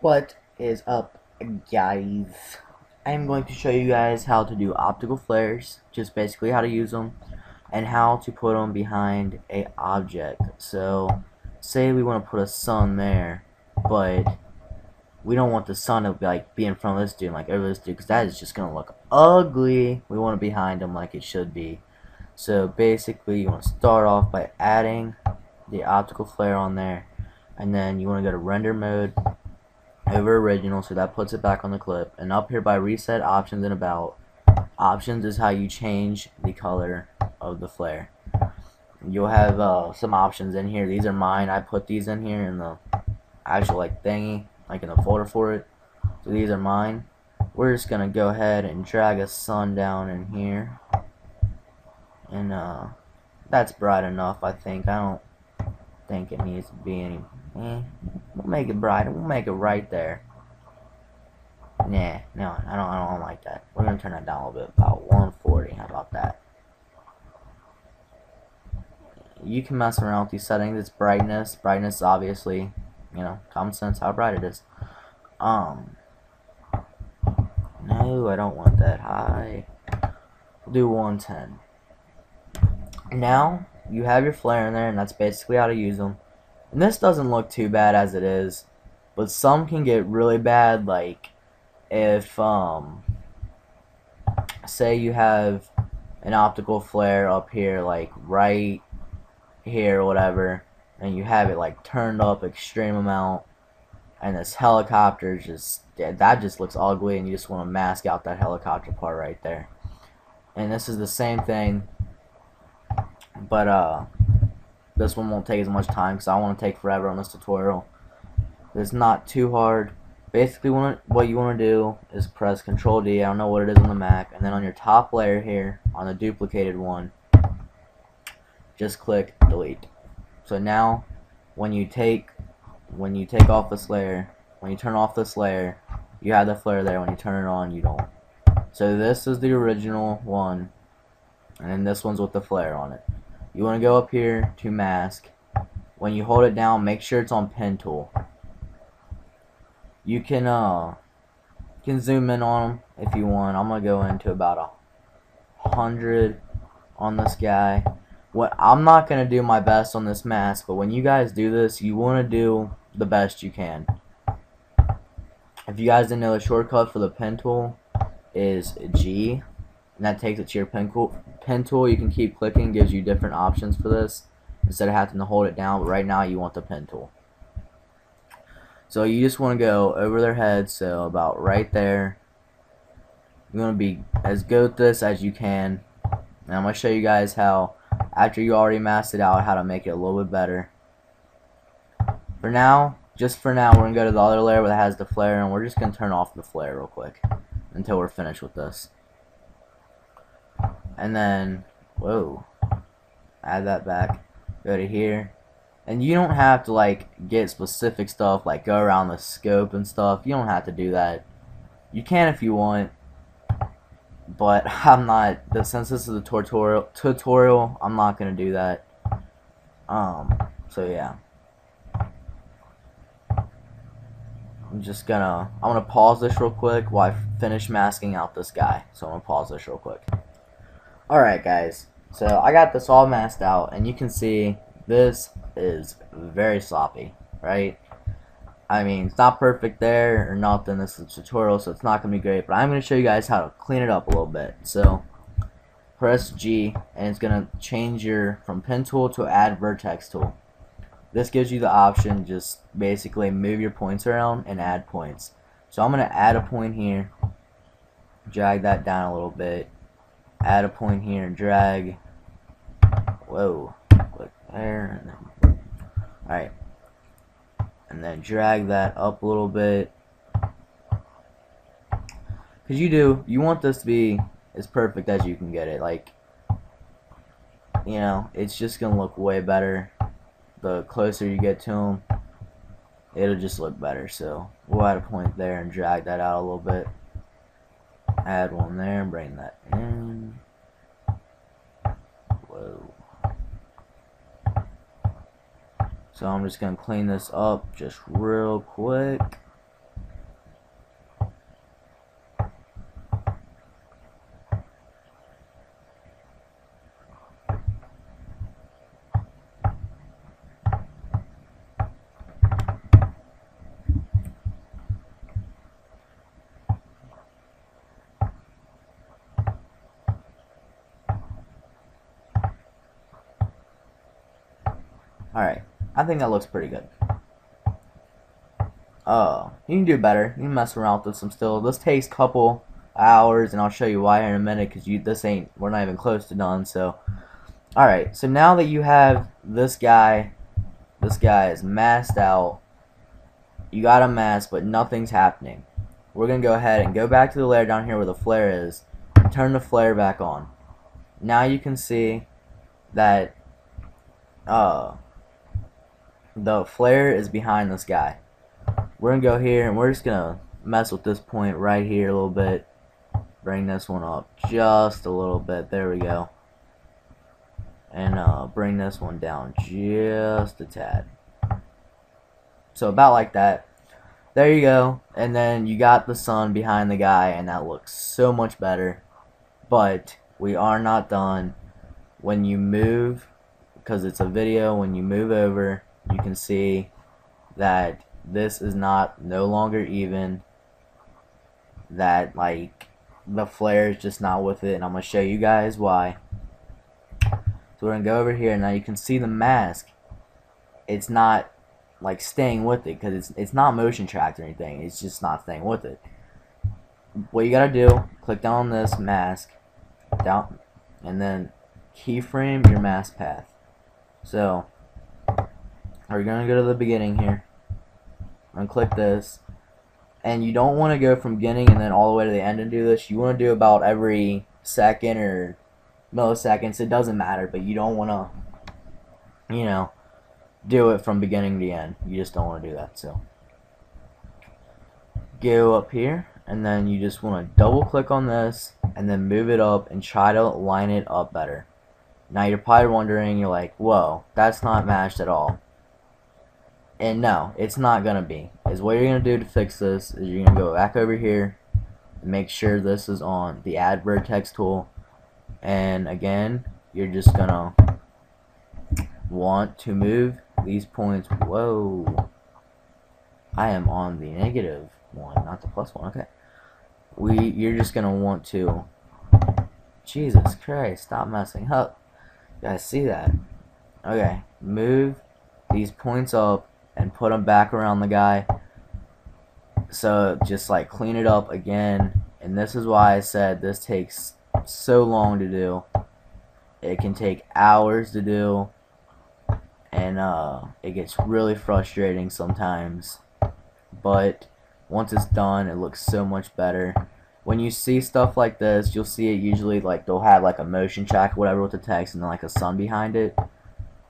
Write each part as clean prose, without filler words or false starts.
What is up, guys? I'm going to show you guys how to do optical flares, just basically how to use them, and how to put them behind a object. So, say we want to put a sun there, but we don't want the sun to be in front of this dude, like over this dude, because that is just gonna look ugly. We want it behind him like it should be. So basically, you want to start off by adding the optical flare on there, and then you want to go to render mode over original, so that puts it back on the clip, and up here by reset options and about. Options is how you change the color of the flare. You'll have some options in here. These are mine. I put these in here in the actual thingy, like in the folder for it. So these are mine. We're just gonna go ahead and drag a sun down in here, and that's bright enough. I think. I don't think it needs to be any. We'll make it bright. We'll make it right there. Nah, no, I don't like that. We're gonna turn that down a little bit, about 140. How about that? You can mess around with these settings. It's brightness. Brightness, obviously, common sense how bright it is. No, I don't want that high. We'll do 110. Now you have your flare in there, and that's basically how to use them. And this doesn't look too bad as it is, but some can get really bad, like if say you have an optical flare up here, like right here or whatever, and you have it like turned up extreme amount, and this helicopter that just looks ugly, and you just want to mask out that helicopter part right there. And this is the same thing, but this one won't take as much time because I want to take forever on this tutorial. It's not too hard. Basically, what you want to do is press Control D. I don't know what it is on the Mac, and then on your top layer here, on the duplicated one, just click Delete. So now, when you take off this layer, when you turn off this layer, you have the flare there. When you turn it on, you don't. So this is the original one, and then this one's with the flare on it. You want to go up here to mask. When you hold it down, make sure it's on pen tool. You can zoom in on them if you want. I'm gonna go into about 100 on this guy. I'm not gonna do my best on this mask, but when you guys do this, you want to do the best you can. If you guys didn't know, the shortcut for the pen tool is G, and that takes it to your pen tool. You can keep clicking, gives you different options for this instead of having to hold it down, but right now you want the pen tool. So you just want to go over their heads, so about right there. You want to be as good at this as you can, and I'm going to show you guys how, after you already masked it out, how to make it a little bit better. Just for now, we're going to go to the other layer where it has the flare, and we're just going to turn off the flare real quick until we're finished with this. And then, whoa, add that back, go to here, and you don't have to get specific stuff, like go around the scope and stuff. You don't have to do that. You can if you want, but I'm not, since this is a tutorial, I'm not gonna do that. So yeah, I'm gonna pause this real quick while I finish masking out this guy. So I'm gonna pause this real quick. Alright guys, so I got this all masked out, and you can see this is very sloppy, right? I mean, it's not perfect there or nothing. This is a tutorial, so it's not going to be great, but I'm going to show you guys how to clean it up a little bit. So press G, and it's going to change from pen tool to add vertex tool. This gives you the option, just basically move your points around and add points. So I'm going to add a point here, drag that down a little bit, add a point here, and drag, whoa, click there, and then, alright, and then drag that up a little bit, because you want this to be as perfect as you can get it. It's just gonna look way better the closer you get to them. It'll just look better. So we'll add a point there and drag that out a little bit, add one there and bring that in. Whoa. So I'm just going to clean this up just real quick. Alright, I think that looks pretty good. You can do better. You can mess around with some still. This takes a couple hours, and I'll show you why here in a minute, because we're not even close to done. So, alright, so now that you have this guy is masked out, you got a mask, but nothing's happening. We're going to go ahead and go back to the layer down here where the flare is, and turn the flare back on. Now you can see that the flare is behind this guy. We're going to go here, and we're just going to mess with this point right here a little bit. Bring this one up just a little bit. There we go. And bring this one down just a tad. So about like that. There you go. And then you got the sun behind the guy, and that looks so much better. But we are not done. When you move, because it's a video, when you move over, you can see that this is no longer even. That like the flare is just not with it, and I'm gonna show you guys why. So we're gonna go over here, and now you can see the mask. It's not like staying with it, because it's not motion tracked or anything. It's just not staying with it. What you gotta do, click down on this mask, down, and then keyframe your mask path. So we're gonna go to the beginning here. I'm gonna click this, and you don't want to go from beginning and then all the way to the end and do this. You want to do about every second or milliseconds. It doesn't matter, but you don't want to, you know, do it from beginning to end. You just don't want to do that. So go up here, and then you just want to double click on this and then move it up and try to line it up better. Now you're probably wondering, you're like, whoa, that's not matched at all. And no, it's not gonna be. Is what you're gonna do to fix this is you're gonna go back over here and make sure this is on the Add Vertex Tool, and again you're just gonna want to move these points. Whoa, I am on the negative one, not the plus one. Okay, you're just gonna want to, Jesus Christ, stop messing up. You guys see that? Okay, move these points up and put them back around the guy. So just like clean it up again. And this is why I said this takes so long to do. It can take hours to do, and it gets really frustrating sometimes. But once it's done, it looks so much better. When you see stuff like this, you'll see it usually like they'll have like a motion track or whatever with the text, and then like a sun behind it,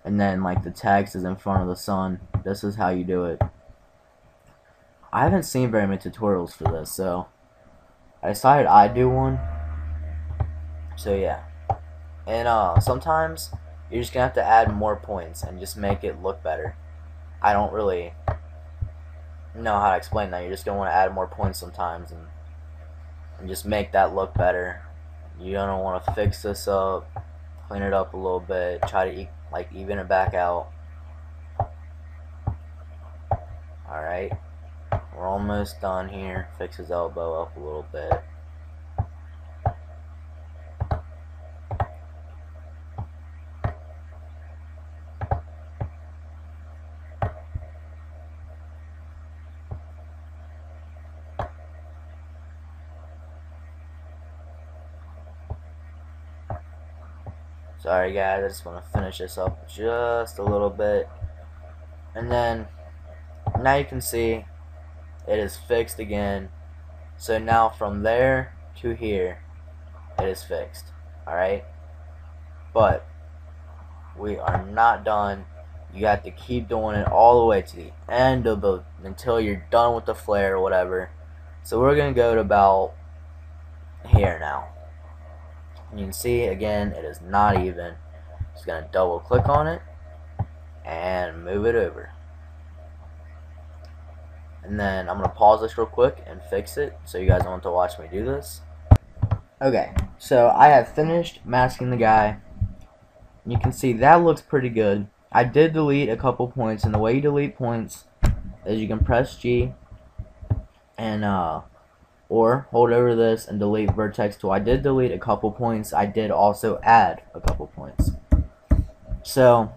and then like the text is in front of the sun. This is how you do it. I haven't seen very many tutorials for this, so I decided I'd do one. So yeah, and sometimes you're just gonna have to add more points and just make it look better. I don't really know how to explain that. You're just gonna want to add more points sometimes and just make that look better. You're gonna want to fix this up, clean it up a little bit, try to even it back out. Alright, we're almost done here. Fix his elbow up a little bit. Sorry guys, I just want to finish this up just a little bit. And then now you can see it is fixed again. So now from there to here it is fixed. Alright, but we are not done. You have to keep doing it all the way to the end of until you're done with the flare or whatever. So we're gonna go to about here now. You can see again it is not even. Just gonna double click on it and move it over. And then I'm gonna pause this real quick and fix it so you guys don't want to watch me do this. Okay, so I have finished masking the guy. You can see that looks pretty good. I did delete a couple points, and the way you delete points is you can press G and or hold over this and delete Vertex Tool. I did delete a couple points. I did also add a couple points. So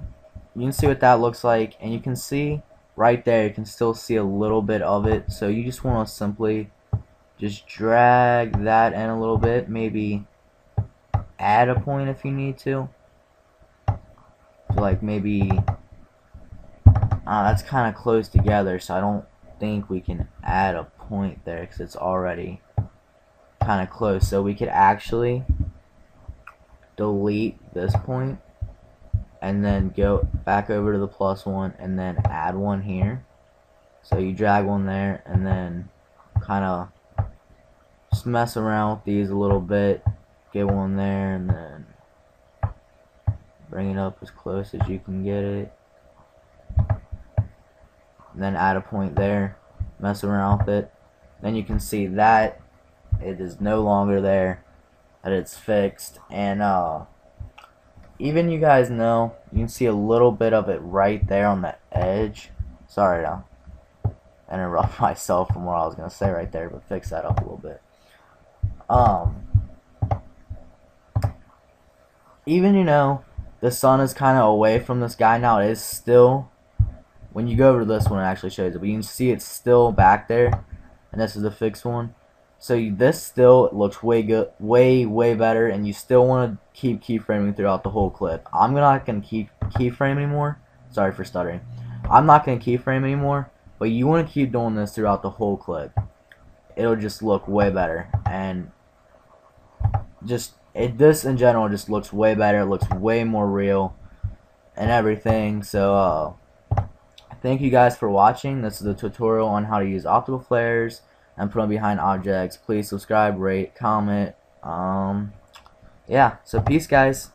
you can see what that looks like, and you can see right there, you can still see a little bit of it. So you just want to simply just drag that in a little bit, maybe add a point if you need to. So like maybe that's kind of close together, so I don't think we can add a point there because it's already kind of close. So we could actually delete this point and then go back over to the plus one and then add one here. So you drag one there and then kind of just mess around with these a little bit, get one there and then bring it up as close as you can get it, and then add a point there, mess around with it. Then you can see that it is no longer there, that it's fixed. And even you guys know, you can see a little bit of it right there on the edge. Sorry to interrupt myself from what I was going to say right there, but fix that up a little bit. Even, you know, the sun is kind of away from this guy now. It is still, when you go over to this one, it actually shows it, but you can see it's still back there, and this is the fixed one. So this still looks way good, way better, and you still want to keep keyframing throughout the whole clip. I'm not going to keyframe anymore. Sorry for stuttering. I'm not going to keyframe anymore, but you want to keep doing this throughout the whole clip. It'll just look way better, and just this in general just looks way better. It looks way more real and everything. So thank you guys for watching. This is a tutorial on how to use optical flares and put them behind objects. Please subscribe, rate, comment. Yeah, so peace guys.